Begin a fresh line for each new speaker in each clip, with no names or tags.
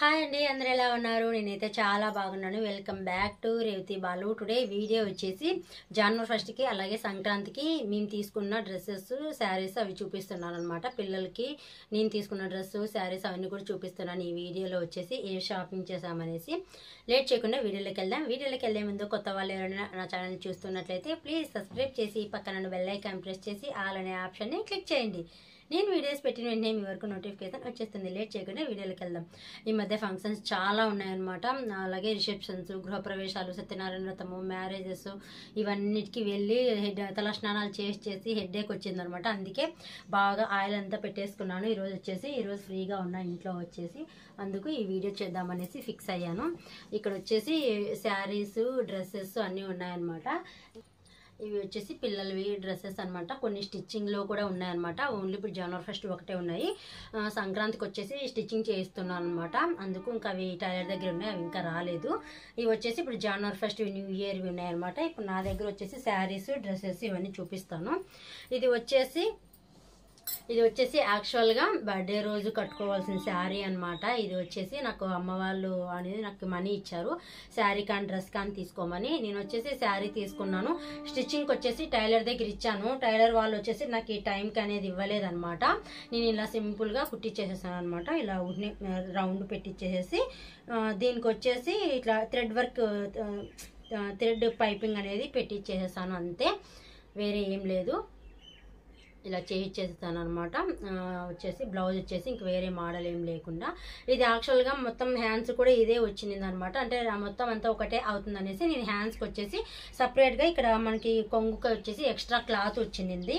Hi అండి, అందరూ ఎలా ఉన్నారు? నేనైతే చాలా బాగున్నాను. Welcome back to Revathi Balu. Today video వచ్చేసి జనవరి 1కి అలాగే సంక్రాంతికి మేము తీసుకున్న డ్రెస్సెస్, శారీస్ అవి చూపిస్తున్నాను అనమాట. పిల్లలకి నేను తీసుకున్న డ్రెస్, శారీస్ అవన్నీ కూడా చూపిస్తున్నాను ఈ వీడియోలో. వచ్చేసి ఏ షాపింగ్ చేసామనేసి లేట్ చేయకుండా వీడియోలోకి వెళ్దాం. వీడియోలోకి వెళ్లే ముందు కొత్త వాళ్ళు ఎవరైనా నా ఛానల్ చూస్తున్నట్లయితే ప్లీజ్ సబ్స్క్రైబ్ చేసి పక్కన బెల్ ఐకాన్ ప్రెస్ చేసి ఆల్ అనే ఆప్షన్ని క్లిక్ చేయండి. నేను వీడియోస్ పెట్టిన వెంటనే మీ వరకు నోటిఫికేషన్ వచ్చేస్తుంది. లేట్ చేయకుండా వీడియోలోకి వెళ్దాం. ఈ మధ్య ఫంక్షన్స్ చాలా ఉన్నాయన్నమాట. అలాగే రిసెప్షన్స్, గృహప్రవేశాలు, సత్యనారాయణ వ్రతము, మ్యారేజెస్ ఇవన్నిటికీ వెళ్ళి తల స్నానాలు చేసి హెడ్ఏక్ వచ్చిందనమాట. అందుకే బాగా ఆయిల్ అంతా పెట్టేసుకున్నాను. ఈరోజు ఫ్రీగా ఉన్నా ఇంట్లో వచ్చేసి, అందుకు ఈ వీడియో చేద్దామనేసి ఫిక్స్ అయ్యాను. ఇక్కడ వచ్చేసి శారీస్, డ్రెస్సెస్ అన్నీ ఉన్నాయన్నమాట. ఇవి వచ్చేసి పిల్లలవి డ్రెస్సెస్ అనమాట. కొన్ని స్టిచ్చింగ్లో కూడా ఉన్నాయన్నమాట. ఓన్లీ ఇప్పుడు జనవరి 1 ఒకటే ఉన్నాయి. సంక్రాంతికి వచ్చేసి స్టిచ్చింగ్ చేస్తున్నాను అనమాట. అందుకు ఇంకా అవి టైలర్ దగ్గర ఉన్నాయి, అవి ఇంకా రాలేదు. ఇవి వచ్చేసి ఇప్పుడు జనవరి 1 న్యూ ఇయర్వి ఉన్నాయన్నమాట. ఇప్పుడు నా దగ్గర వచ్చేసి శారీస్, డ్రెస్సెస్ ఇవన్నీ చూపిస్తాను. ఇది వచ్చేసి యాక్చువల్గా బర్త్డే రోజు కట్టుకోవాల్సిన శారీ అనమాట. ఇది వచ్చేసి నాకు అమ్మ వాళ్ళు అనేది నాకు మనీ ఇచ్చారు, శారీ కానీ డ్రెస్ కానీ తీసుకోమని. నేను వచ్చేసి శారీ తీసుకున్నాను. స్టిచ్చింగ్కి వచ్చేసి టైలర్ దగ్గర ఇచ్చాను. టైలర్ వాళ్ళు వచ్చేసి నాకు ఈ టైంకి అనేది ఇవ్వలేదన్నమాట. నేను ఇలా సింపుల్గా కుట్టించేసేసాను అనమాట. ఇలా రౌండ్ పెట్టించేసేసి దీనికి వచ్చేసి ఇట్లా థ్రెడ్ పైపింగ్ అనేది పెట్టించేసేసాను, అంతే, వేరే ఏం లేదు. ఇలా చేయించేస్తాను అనమాట. వచ్చేసి బ్లౌజ్ వచ్చేసి ఇంక వేరే మోడల్ ఏం లేకుండా. ఇది యాక్చువల్గా మొత్తం హ్యాండ్స్ కూడా ఇదే వచ్చింది అనమాట. అంటే మొత్తం అంతా ఒకటే అవుతుంది అనేసి నేను హ్యాండ్స్కి వచ్చేసి సపరేట్గా ఇక్కడ మనకి కొంగుకి వచ్చేసి ఎక్స్ట్రా క్లాత్ వచ్చింది.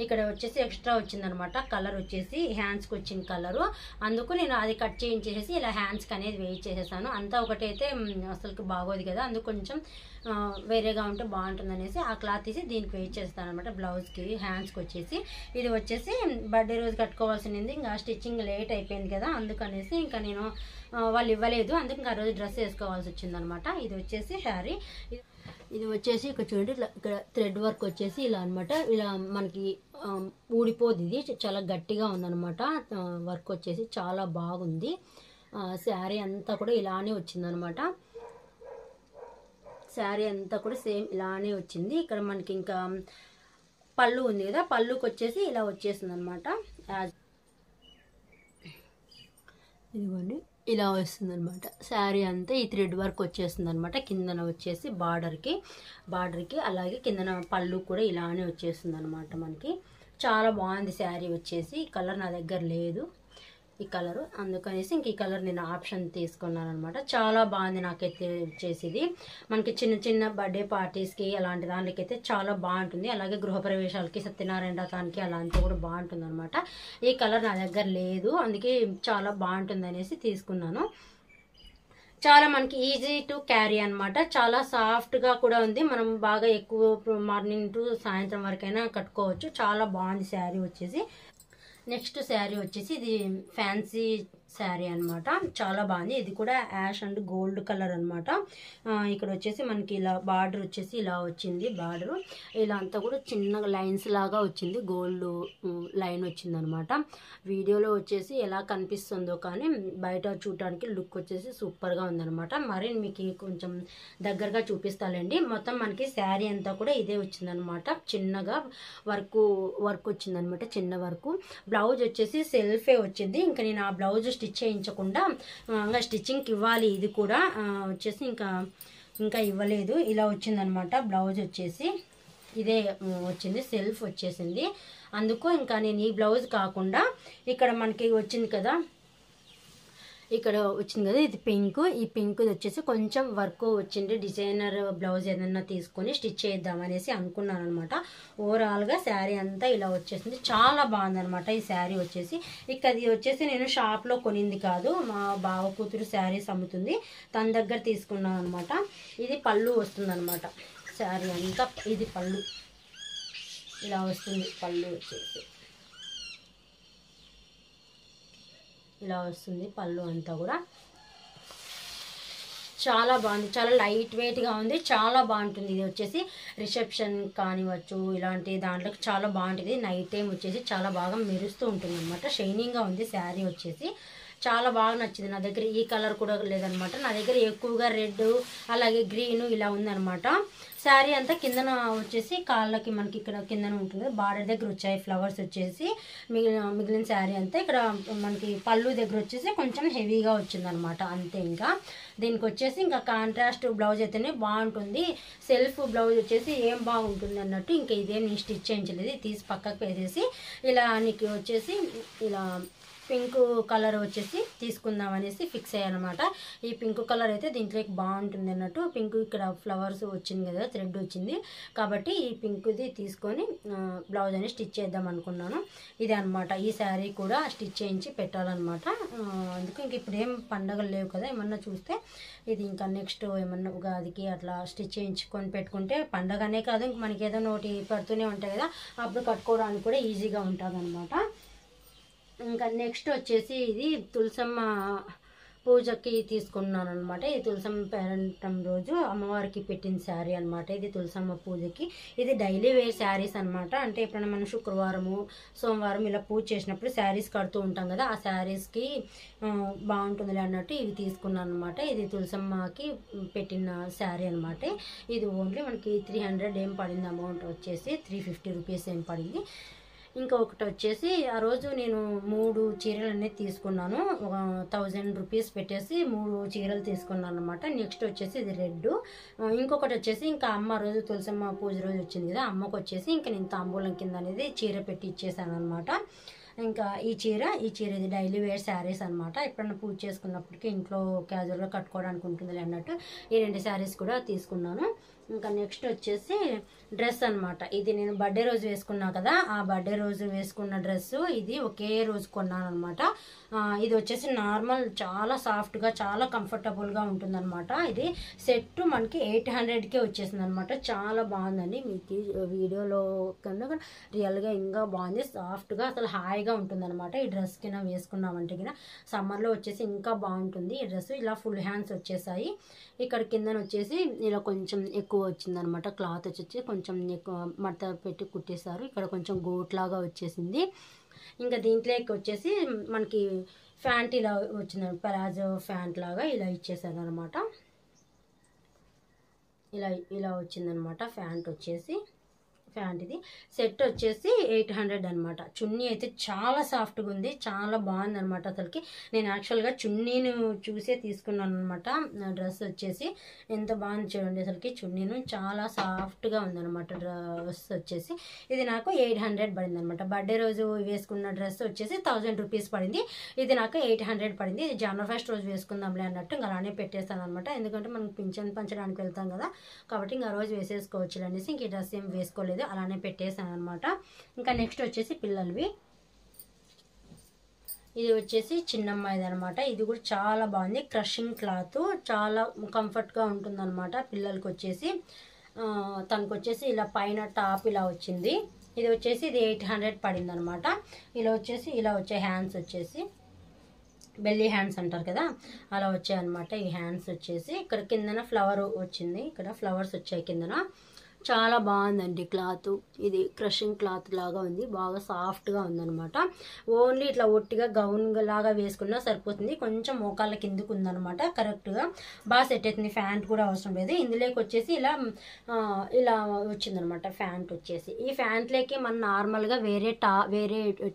ఇక్కడ వచ్చేసి ఎక్స్ట్రా వచ్చిందనమాట. కలర్ వచ్చేసి హ్యాండ్స్కి వచ్చిన కలరు. అందుకు నేను అది కట్ చేయించేసి ఇలా హ్యాండ్స్కి అనేది వేయించేసేసాను. అంతా ఒకటైతే అసలుకి బాగోదు కదా, అందుకు కొంచెం వేరేగా ఉంటే బాగుంటుంది అనేసి ఆ క్లాత్ తీసి దీనికి వేయించేస్తాను అనమాట. బ్లౌజ్కి హ్యాండ్స్కి వచ్చేసి ఇది వచ్చేసి బర్త్డే రోజు కట్టుకోవాల్సింది. ఇంకా స్టిచ్చింగ్ లేట్ అయిపోయింది కదా, అందుకనేసి ఇంకా నేను వాళ్ళు ఇవ్వలేదు, అందుకు ఇంకా ఆ రోజు డ్రెస్ వేసుకోవాల్సి వచ్చిందనమాట. ఇది వచ్చేసి శారీ. ఇది వచ్చేసి ఇక్కడ చూడండి, ఇక్కడ థ్రెడ్ వర్క్ వచ్చేసి ఇలా అనమాట. ఇలా మనకి ఊడిపోదు, ఇది చాలా గట్టిగా ఉందన్నమాట. వర్క్ వచ్చేసి చాలా బాగుంది. శారీ అంతా కూడా ఇలానే వచ్చిందనమాట. శారీ అంతా కూడా సేమ్ ఇలానే వచ్చింది. ఇక్కడ మనకి ఇంకా పళ్ళు ఉంది కదా, పళ్ళుకి వచ్చేసి ఇలా వచ్చేసింది అనమాట. ఇదిగోండి, ఇలా వస్తుంది అనమాట. శారీ అంతా ఈ థ్రెడ్ వర్క్ వచ్చేస్తుంది అనమాట. కిందన వచ్చేసి బార్డర్కి అలాగే కిందన పళ్ళు కూడా ఇలానే వచ్చేస్తుంది అనమాట. మనకి చాలా బాగుంది శారీ వచ్చేసి. ఈ కలర్ నా దగ్గర లేదు, ఈ కలరు, అందుకనేసి ఇంక ఈ కలర్ నేను ఆప్షన్ తీసుకున్నాను అనమాట. చాలా బాగుంది నాకైతే వచ్చేసి. మనకి చిన్న చిన్న బర్త్డే పార్టీస్కి అలాంటి దానికైతే చాలా బాగుంటుంది. అలాగే గృహప్రవేశాలకి, సత్యనారాయణ వ్రతానికి అలాంటి కూడా బాగుంటుంది అనమాట. ఈ కలర్ నా దగ్గర లేదు, అందుకే చాలా బాగుంటుంది అనేసి తీసుకున్నాను. చాలా మనకి ఈజీ టు క్యారీ అనమాట. చాలా సాఫ్ట్గా కూడా ఉంది. మనం బాగా ఎక్కువ మార్నింగ్ టు సాయంత్రం వరకైనా కట్టుకోవచ్చు. చాలా బాగుంది శారీ వచ్చేసి. నెక్స్ట్ శారీ వచ్చేసి ఇది ఫ్యాన్సీ శారీ అనమాట. చాలా బాగుంది. ఇది కూడా యాష్ అండ్ గోల్డ్ కలర్ అనమాట. ఇక్కడ వచ్చేసి మనకి ఇలా బార్డర్ వచ్చేసి ఇలా వచ్చింది. బార్డర్ ఇలా అంతా కూడా చిన్నగా లైన్స్ లాగా వచ్చింది, గోల్డ్ లైన్ వచ్చింది అనమాట. వీడియోలో వచ్చేసి ఎలా కనిపిస్తుందో కానీ బయట చూడటానికి లుక్ వచ్చేసి సూపర్గా ఉందనమాట. మరి మీకు కొంచెం దగ్గరగా చూపిస్తానండి. మొత్తం మనకి శారీ అంతా కూడా ఇదే వచ్చిందనమాట. చిన్నగా వర్క్ వచ్చిందనమాట, చిన్న వర్క్. బ్లౌజ్ వచ్చేసి సెల్ఫే వచ్చింది. ఇంకా నేను ఆ బ్లౌజ్ స్టిచ్ చేయించకుండా ఇంకా స్టిచ్చింగ్కి ఇవ్వాలి. ఇది కూడా వచ్చేసి ఇంకా ఇవ్వలేదు. ఇలా వచ్చిందనమాట. బ్లౌజ్ వచ్చేసి ఇదే వచ్చింది, సెల్ఫ్ వచ్చేసింది. అందుకు ఇంకా నేను ఈ బ్లౌజ్ కాకుండా ఇక్కడ మనకి వచ్చింది కదా, ఇది పింక్. ఈ పింక్ వచ్చేసి కొంచెం వర్క్ వచ్చింది. డిజైనర్ బ్లౌజ్ ఏదన్నా తీసుకొని స్టిచ్ చేద్దామనేసి అనుకున్నాను అనమాట. ఓవరాల్గా శారీ అంతా ఇలా వచ్చేసింది. చాలా బాగుందనమాట ఈ శారీ వచ్చేసి. ఇది వచ్చేసి నేను షాప్లో కొనింది కాదు, మా బావ కూతురు శారీస్ అమ్ముతుంది, తన దగ్గర తీసుకున్నాను అనమాట. ఇది పళ్ళు వస్తుందన్నమాట. శారీ అంతా ఇది పళ్ళు ఇలా వస్తుంది. పళ్ళు వచ్చేసి ఇలా వస్తుంది. పళ్ళు అంతా కూడా చాలా బాగుంది, చాలా లైట్ వెయిట్గా ఉంది, చాలా బాగుంటుంది. ఇది వచ్చేసి రిసెప్షన్ కానివచ్చు, ఇలాంటి దాంట్లోకి చాలా బాగుంటుంది. నైట్ టైం వచ్చేసి చాలా బాగా మెరుస్తూ ఉంటుంది అనమాట. షైనింగ్గా ఉంది శారీ వచ్చేసి. చాలా బాగా నచ్చింది. నా దగ్గర ఈ కలర్ కూడా లేదనమాట, నా దగ్గర ఎక్కువగా రెడ్ అలాగే గ్రీన్ ఇలా ఉందనమాట. శారీ అంతా కిందన వచ్చేసి కాళ్ళకి మనకి ఇక్కడ కిందన ఉంటుంది, బార్డర్ దగ్గర వచ్చాయి ఫ్లవర్స్ వచ్చేసి. మిగిలిన శారీ అంతా ఇక్కడ మనకి పళ్ళు దగ్గర వచ్చేసి కొంచెం హెవీగా వచ్చిందనమాట అంతే. ఇంకా దీనికి వచ్చేసి ఇంకా కాంట్రాస్ట్ బ్లౌజ్ అయితేనే బాగుంటుంది, సెల్ఫ్ బ్లౌజ్ వచ్చేసి ఏం బాగుంటుంది అన్నట్టు ఇంకా ఇదేం నేను స్టిచ్ చేయించలేదు, తీసి పక్కకు వేసేసి ఇలా నీకు వచ్చేసి ఇలా పింక్ కలర్ వచ్చేసి తీసుకుందాం అనేసి ఫిక్స్ అయ్యానమాట. ఈ పింక్ కలర్ అయితే దీంట్లోకి బాగుంటుంది అన్నట్టు. పింక్ ఇక్కడ ఫ్లవర్స్ వచ్చింది కదా, థ్రెడ్ వచ్చింది కాబట్టి ఈ పింక్ది తీసుకొని బ్లౌజ్ అని స్టిచ్ చేద్దాం అనుకున్నాను. ఇదే అనమాట, ఈ శారీ కూడా స్టిచ్ చేయించి పెట్టాలన్నమాట. అందుకు ఇంక ఇప్పుడు ఏం పండగలు లేవు కదా, ఏమన్నా చూస్తే ఇది ఇంకా నెక్స్ట్ ఏమన్నా ఉగాదికి అట్లా స్టిచ్ చేయించుకొని పెట్టుకుంటే పండగనే కాదు ఇంక మనకి ఏదో నోటి పడుతూనే ఉంటాయి కదా, అప్పుడు కట్టుకోవడానికి కూడా ఈజీగా ఉంటుంది అనమాట. ఇంకా నెక్స్ట్ వచ్చేసి ఇది తులసమ్మ పూజకి తీసుకున్నాను అనమాట. ఇది తులసమ్మ పేరంటం రోజు అమ్మవారికి పెట్టిన శారీ అనమాట. ఇది తులసమ్మ పూజకి, ఇది డైలీ వేర్ శారీస్ అనమాట. అంటే ఎప్పుడైనా మనం శుక్రవారము సోమవారం ఇలా పూజ చేసినప్పుడు శారీస్ కడుతూ ఉంటాం కదా, ఆ శారీస్కి బాగుంటుందిలే అన్నట్టు ఇవి తీసుకున్నాను అనమాట. ఇది తులసమ్మకి పెట్టిన శారీ అనమాట. ఇది ఓన్లీ మనకి 300 ఏం పడింది, అమౌంట్ వచ్చేసి 350 రూపీస్ ఏం పడింది. ఇంకొకటి వచ్చేసి ఆ రోజు నేను 3 చీరలు అనేది తీసుకున్నాను, 1000 రూపీస్ పెట్టేసి 3 చీరలు తీసుకున్నాను అనమాట. నెక్స్ట్ వచ్చేసి ఇది రెడ్. ఇంకొకటి వచ్చేసి ఇంకా అమ్మ రోజు తులసమ్మ పూజ రోజు వచ్చింది కదా, అమ్మకు వచ్చేసి ఇంకా నేను తాంబూలం కింద అనేది చీర పెట్టి ఇచ్చేసాను అనమాట. ఇంకా ఈ చీర ఇది డైలీ వేర్ శారీస్ అనమాట. ఎప్పుడన్నా పూజ చేసుకున్నప్పటికీ ఇంట్లో క్యాజువల్గా కట్టుకోవడానికి ఉంటుంది అన్నట్టు ఈ 2 శారీస్ కూడా తీసుకున్నాను. ఇంకా నెక్స్ట్ వచ్చేసి డ్రెస్ అనమాట. ఇది నేను బర్త్డే రోజు వేసుకున్నా కదా, ఆ బర్త్డే రోజు వేసుకున్న డ్రెస్సు ఇది ఒకే రోజు కొన్నాను అనమాట. ఇది వచ్చేసి నార్మల్ చాలా సాఫ్ట్గా చాలా కంఫర్టబుల్గా ఉంటుందన్నమాట. ఇది సెట్ మనకి 800కే వచ్చేసింది అనమాట. చాలా బాగుందండి, మీకు వీడియోలో కన్నా రియల్గా ఇంకా బాగుంది, సాఫ్ట్గా అసలు హాయిగా ఉంటుందన్నమాట. ఈ డ్రెస్ కింద వేసుకున్నామంటే కింద సమ్మర్లో వచ్చేసి ఇంకా బాగుంటుంది ఈ డ్రెస్. ఇలా ఫుల్ హ్యాండ్స్ వచ్చేసాయి, ఇక్కడ కిందన వచ్చేసి ఇలా కొంచెం ఎక్కువ వచ్చిందనమాట. క్లాత్ వచ్చేసి కొంచెం ఎక్కువ మడత పెట్టి కుట్టేశారు, ఇక్కడ కొంచెం గోట్ లాగా వచ్చేసింది. ఇంకా దీంట్లోకి వచ్చేసి మనకి ఫ్యాంట్ ఇలా వచ్చింది, పలాజో ఫ్యాంట్ లాగా ఇలా ఇచ్చేసారు అనమాట. ఇలా వచ్చిందనమాట ఫ్యాంట్ వచ్చేసి. ఫ్యాంట్ ఇది సెట్ వచ్చేసి 800 అనమాట. చున్నీ అయితే చాలా సాఫ్ట్గా ఉంది, చాలా బాగుంది అనమాట. అసలుకి నేను యాక్చువల్గా చున్నీను చూసే తీసుకున్నాను అనమాట. డ్రెస్ వచ్చేసి ఎంత బాగుంది చూడండి, అసలుకి చున్నీను చాలా సాఫ్ట్గా ఉందన్నమాట. డ్రెస్ వచ్చేసి ఇది నాకు 800 పడింది అనమాట. బర్త్డే రోజు వేసుకున్న డ్రెస్ వచ్చేసి 1000 రూపీస్ పడింది, ఇది నాకు 800 పడింది. ఇది జనవరి 1 రోజు వేసుకుందాంలే అన్నట్టు ఇంకా అలానే పెట్టేస్తాను అనమాట. ఎందుకంటే మనం పింఛన్ పంచడానికి వెళ్తాం కదా, కాబట్టి ఇంకా ఆ రోజు వేసేసుకోవచ్చు అనేసి ఇంక ఈ డ్రెస్ ఏం వేసుకోలేదు, అలానే పెట్టేసాను అనమాట. ఇంకా నెక్స్ట్ వచ్చేసి పిల్లలవి, ఇది వచ్చేసి చిన్నమ్మాయిది అనమాట. ఇది కూడా చాలా బాగుంది, క్రషింగ్ క్లాత్ చాలా కంఫర్ట్గా ఉంటుందన్నమాట పిల్లలకి వచ్చేసి. తనకు వచ్చేసి ఇలా పైన టాప్ ఇలా వచ్చింది. ఇది వచ్చేసి ఇది 800 పడింది అనమాట. ఇలా వచ్చాయి హ్యాండ్స్ వచ్చేసి, బెల్లీ హ్యాండ్స్ అంటారు కదా, అలా వచ్చాయి అనమాట. ఈ హ్యాండ్స్ వచ్చేసి ఇక్కడ కిందన ఫ్లవర్ వచ్చింది, ఇక్కడ ఫ్లవర్స్ వచ్చాయి కిందన. చాలా బాగుందండి క్లాత్, ఇది క్రషింగ్ క్లాత్ లాగా ఉంది, బాగా సాఫ్ట్గా ఉందనమాట. ఓన్లీ ఇట్లా ఒట్టిగా గౌన్ లాగా వేసుకున్నా సరిపోతుంది, కొంచెం మోకాళ్ళ కిందకు ఉందనమాట, కరెక్ట్గా బాగా సెట్ అవుతుంది. ఫ్యాంట్ కూడా అవసరం లేదు. ఇందులోకి వచ్చేసి ఇలా వచ్చిందనమాట ఫ్యాంట్ వచ్చేసి. ఈ ఫ్యాంట్లోకి మనం నార్మల్గా వేరే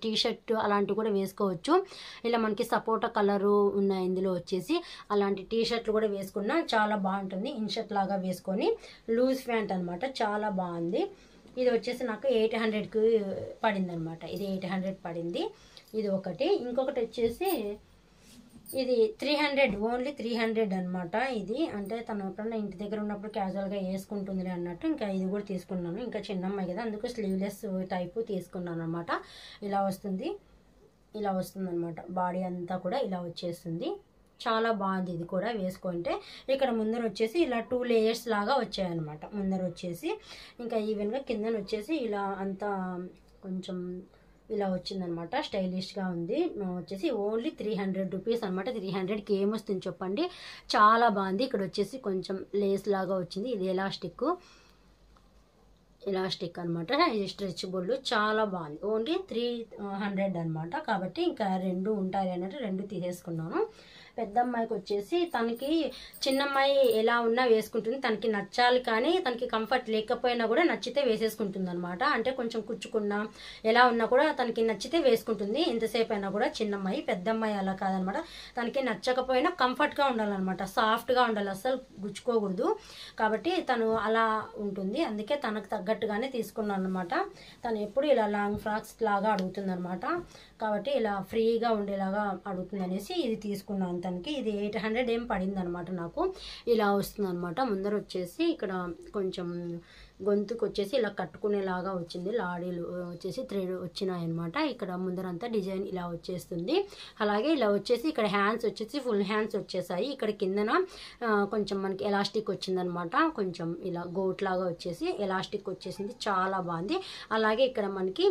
టీ షర్ట్ అలాంటివి కూడా వేసుకోవచ్చు. ఇలా మనకి సపోటా కలరు ఉన్నాయి ఇందులో వచ్చేసి, అలాంటి టీ షర్ట్లు కూడా వేసుకున్నా చాలా బాగుంటుంది. ఇన్షర్ట్ లాగా వేసుకొని లూజ్ ప్యాంట్ అనమాట, చాలా బాగుంది. ఇది వచ్చేసి నాకు 800కి పడింది అనమాట. ఇది 800 పడింది, ఇది ఒకటి. ఇంకొకటి వచ్చేసి ఇది 300, ఓన్లీ 300 అనమాట. ఇది అంటే తను ఎప్పుడన్నా ఇంటి దగ్గర ఉన్నప్పుడు క్యాజువల్గా వేసుకుంటుంది అన్నట్టు ఇంకా ఇది కూడా తీసుకున్నాను. ఇంకా చిన్నమ్మాయి కదా, అందుకు స్లీవ్లెస్ టైపు తీసుకున్నాను అనమాట. ఇలా వస్తుంది అనమాట, బాడీ అంతా కూడా ఇలా వచ్చేస్తుంది. చాలా బాగుంది ఇది కూడా వేసుకుంటే. ఇక్కడ ముందర వచ్చేసి ఇలా 2 లేయర్స్ లాగా వచ్చాయన్నమాట ముందర వచ్చేసి. ఇంకా ఈవెన్గా కిందన వచ్చేసి ఇలా అంతా కొంచెం ఇలా వచ్చిందనమాట, స్టైలిష్గా ఉంది. వచ్చేసి ఓన్లీ 300 రూపీస్ అనమాట. 300కి ఏమొస్తుంది చెప్పండి, చాలా బాగుంది. ఇక్కడ వచ్చేసి కొంచెం లేస్ లాగా వచ్చింది, ఇది ఎలాస్టిక్. ఎలాస్టిక్ అనమాట. ఇది స్ట్రెచబుల్ చాలా బాగుంది. ఓన్లీ 300 అనమాట. కాబట్టి ఇంకా 2 ఉంటాయి అన్నట్టు 2 తీసేసుకున్నాను. పెద్ద అమ్మాయికి వచ్చేసి తనకి చిన్నమ్మాయి ఎలా ఉన్నా వేసుకుంటుంది. తనకి నచ్చాలి కానీ తనకి కంఫర్ట్ లేకపోయినా కూడా నచ్చితే వేసేసుకుంటుంది అనమాట. అంటే కొంచెం కుచ్చుకున్నా ఎలా ఉన్నా కూడా తనకి నచ్చితే వేసుకుంటుంది ఎంతసేపు అయినా కూడా చిన్నమ్మాయి. పెద్ద అమ్మాయి అలా కాదనమాట. తనకి నచ్చకపోయినా కంఫర్ట్గా ఉండాలన్నమాట, సాఫ్ట్గా ఉండాలి, అస్సలు గుచ్చుకోకూడదు. కాబట్టి తను అలా ఉంటుంది. అందుకే తనకు తగ్గట్టుగానే తీసుకున్నాను అనమాట. తను ఎప్పుడు ఇలా లాంగ్ ఫ్రాక్స్ లాగా అడుగుతుంది అనమాట. కాబట్టి ఇలా ఫ్రీగా ఉండేలాగా అడుగుతుంది అనేసి ఇది తీసుకున్నాను తనకి. ఇది 800 ఏం పడింది అనమాట నాకు. ఇలా వస్తుంది అనమాట. ముందర వచ్చేసి ఇక్కడ కొంచెం గొంతుకు వచ్చేసి ఇలా కట్టుకునేలాగా వచ్చింది. లాడీలు వచ్చేసి థ్రెడ్ వచ్చినాయి అనమాట. ఇక్కడ ముందరంతా డిజైన్ ఇలా వచ్చేస్తుంది. అలాగే ఇలా వచ్చేసి ఇక్కడ హ్యాండ్స్ వచ్చేసి ఫుల్ హ్యాండ్స్ వచ్చేసాయి. ఇక్కడ కిందన కొంచెం మనకి ఎలాస్టిక్ వచ్చిందనమాట. కొంచెం ఇలా గోట్ లాగా వచ్చేసి ఎలాస్టిక్ వచ్చేసింది, చాలా బాగుంది. అలాగే ఇక్కడ మనకి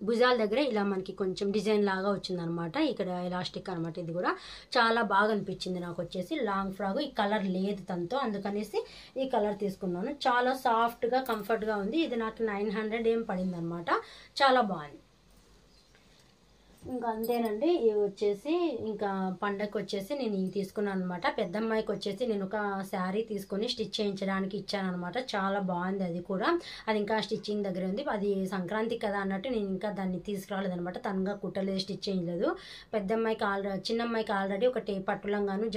భుజాల దగ్గర ఇలా మనకి కొంచెం డిజైన్ లాగా వచ్చిందనమాట. ఇక్కడ ఎలాస్టిక్ అనమాట. ఇది కూడా చాలా బాగా అనిపించింది నాకు. వచ్చేసి లాంగ్ ఫ్రాక్ ఈ కలర్ లేదు తనతో, అందుకనేసి ఈ కలర్ తీసుకున్నాను. చాలా సాఫ్ట్గా కంఫర్ట్గా ఉంది. ఇది నాకు 900 ఏం పడింది అనమాట. చాలా బాగుంది. ఇంకా అంతేనండి. ఇవి వచ్చేసి ఇంకా పండగకి వచ్చేసి నేను ఇవి తీసుకున్నాను అనమాట. పెద్ద అమ్మాయికి వచ్చేసి నేను ఒక శారీ తీసుకొని స్టిచ్ చేయించడానికి ఇచ్చాను అనమాట. చాలా బాగుంది. అది కూడా అది ఇంకా స్టిచ్చింగ్ దగ్గర ఉంది. అది సంక్రాంతి కదా అన్నట్టు నేను ఇంకా దాన్ని తీసుకురాలేదు అనమాట. తనగా కుట్టలేదు, స్టిచ్ చేయలేదు. పెద్ద అమ్మాయికి చిన్న అమ్మాయికి ఆల్రెడీ ఒకటి పట్టులంగాను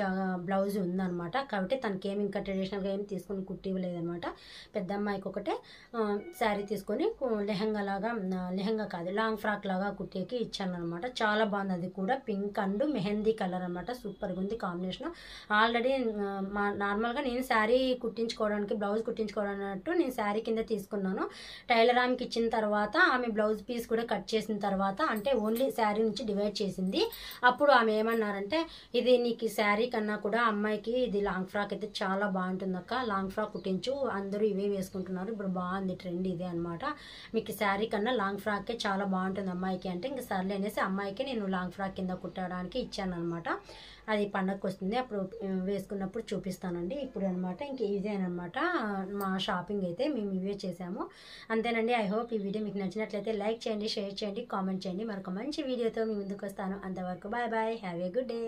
బ్లౌజ్ ఉందనమాట. కాబట్టి తనకి ఏమి ఇంకా ట్రెడిషనల్గా ఏమి తీసుకొని కుట్టివ్వలేదనమాట. పెద్ద అమ్మాయికి ఒకటే శారీ తీసుకొని లెహంగా లాగా, లెహంగా కాదు లాంగ్ ఫ్రాక్ లాగా కుట్టేకి ఇచ్చాను అనమాట. చాలా బాగుంది. అది కూడా పింక్ అండ్ మెహందీ కలర్ అనమాట. సూపర్గా ఉంది కాంబినేషన్. ఆల్రెడీ నార్మల్గా నేను శారీ కుట్టించుకోవడానికి, బ్లౌజ్ కుట్టించుకోవడానికి నేను శారీ కింద తీసుకున్నాను. టైలర్ ఆమెకి ఇచ్చిన తర్వాత ఆమె బ్లౌజ్ పీస్ కూడా కట్ చేసిన తర్వాత, అంటే ఓన్లీ శారీ నుంచి డివైడ్ చేసింది. అప్పుడు ఆమె ఏమన్నారంటే, ఇది నీకు శారీ కన్నా కూడా అమ్మాయికి ఇది లాంగ్ ఫ్రాక్ అయితే చాలా బాగుంటుంది అక్క, లాంగ్ ఫ్రాక్ కుట్టించు, అందరూ ఇవే వేసుకుంటున్నారు, ఇప్పుడు బాగుంది ట్రెండ్ ఇదే అనమాట, మీకు శారీ కన్నా లాంగ్ ఫ్రాకే చాలా బాగుంటుంది అమ్మాయికి అంటే, ఇంకా సర్లే అనేసి అమ్మాయికి నేను లాంగ్ ఫ్రాక్ కింద కుట్టడానికి ఇచ్చాను అనమాట. అది పండగకి వస్తుంది, అప్పుడు వేసుకున్నప్పుడు చూపిస్తానండి. ఇప్పుడు అనమాట ఇంక ఇదేనమాట మా షాపింగ్ అయితే మేము ఇవే చేసాము. అంతేనండి. ఐ హోప్ ఈ వీడియో మీకు నచ్చినట్లయితే లైక్ చేయండి, షేర్ చేయండి, కామెంట్ చేయండి. మరొక మంచి వీడియోతో మీ ముందుకు వస్తాను. అంతవరకు bye bye, have a good day.